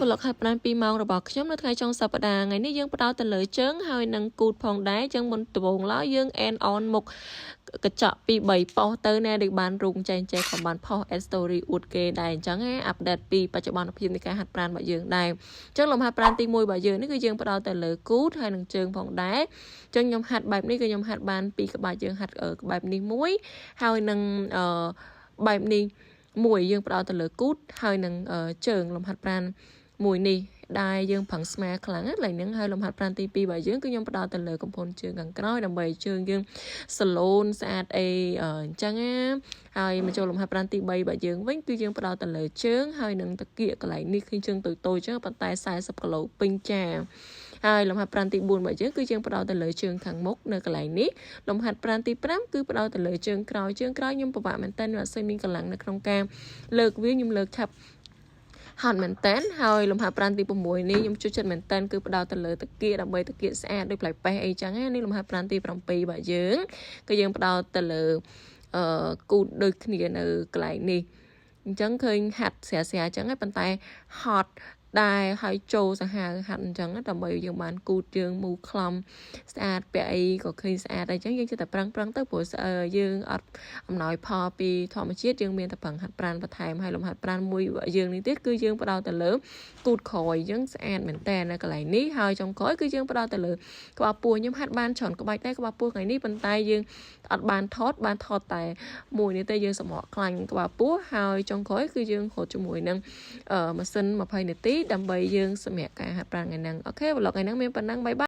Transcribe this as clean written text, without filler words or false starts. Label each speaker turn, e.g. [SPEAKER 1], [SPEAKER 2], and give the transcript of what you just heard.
[SPEAKER 1] ប្លុកហាត់ប្រាណ2ម៉ោងរបស់ខ្ញុំនៅថ្ងៃចុងសប្តាហ៍ថ្ងៃនេះយើងផ្ដោតទៅលើជើងហើយនឹងគូតផងដែរចឹងមុនដំបូងឡើយយើង end on មុខកញ្ចក់2 3ប៉ោះទៅណាដូចបានរូបចែងចែកក៏បានផុស story អួតគេដែរអញ្ចឹងអាប់ដេតពីបច្ចុប្បន្នភាពនៃការហាត់ប្រាណរបស់យើងដែរអញ្ចឹងលំហាត់ប្រាណទី1របស់យើងនេះគឺយើងផ្ដោតទៅលើគូតហើយនឹងជើងផងដែរអញ្ចឹងខ្ញុំហាត់បែបនេះគឺខ្ញុំហាត់បាន2ក្បាច់យើងហាត់បែបនេះមួយហើយនឹងបែបនេះមួយយើងផ្ដោតទៅលើគូតហើយនឹងជើងលំហាត់ប្រាណមួយនេះដែលយើងប្រឹងស្មាខ្លាំងឡើយហ្នឹងហើយលំហាត់ប្រាណទី2របស់យើងគឺខ្ញុំផ្ដោតទៅលើកំពង់ជើងខាងក្រោយដើម្បីជើងយើងសឡូនស្អាតអីអញ្ចឹងណាហើយមកចូលលំហាត់ប្រាណទី3របស់យើងវិញគឺយើងផ្ដោតទៅលើជើងហើយនឹងតាគៀកកន្លែងនេះគឺជើងតូចៗអញ្ចឹងប៉ុន្តែ40គីឡូពេញចាហើយលំហាត់ប្រាណទី4របស់យើងគឺយើងផ្ដោតទៅលើជើងខាងមុខនៅកន្លែងនេះលំហាត់ប្រាណទី5គឺផ្ដោតទៅលើជើងក្រោយខ្ញុំពិបាកមែនតើអត់សូវមានកម្លាំងនៅក្នុងការលើកវាខ្ញុំលើកឆាប់ហត់មែនតើហើយលំហាត់ប្រាណទី6នេះខ្ញុំជួយចិត្តមែនតើគឺផ្ដោតទៅលើតាគៀកដើម្បីតាគៀកស្អាតដូចផ្លែប៉េះអីចឹងណានេះលំហាត់ប្រាណទី7របស់យើងគឺយើងផ្ដោតទៅលើគូតដូចគ្នានៅកន្លែងនេះអញ្ចឹងឃើញហាត់ស្រាអញ្ចឹងហើយប៉ុន្តែហត់ដែរហើយចូលសាហាវហាត់អញ្ចឹងដើម្បីយើងបានគូតយើងមូខ្លំស្អាតពាក់អីក៏ឃើញស្អាតអញ្ចឹងយើងចិត្តតែប្រឹងទៅព្រោះយើងអត់អំណោយផលពីធម្មជាតិយើងមានតែប្រឹងហាត់ប្រាណបន្ថែមហើយលំហាត់ប្រាណមួយយើងនេះទៀតគឺយើងផ្ដោតទៅលើគូតក្រោយអញ្ចឹងស្អាតមែនតើនៅកន្លែងនេះហើយចុងក្រោយគឺយើងផ្ដោតទៅលើក្បាលពោះខ្ញុំហាត់បានច្រើនក្បាច់ដែរក្បាលពោះថ្ងៃនេះប៉ុន្តែយើងអត់បានថតតែមួយនេះទេយើងសម្រក់ខ្លាញ់ក្បាលពោះហើយចុងក្រោយគឺយើងរត់ជាមួយនឹងម៉ាស៊ីន20នាទីដើម្បីយើងសម្រាប់ការហាត់ប្រាណថ្ងៃហ្នឹងអូខេប្លុកថ្ងៃហ្នឹងមានប៉ុណ្ណឹងបាយ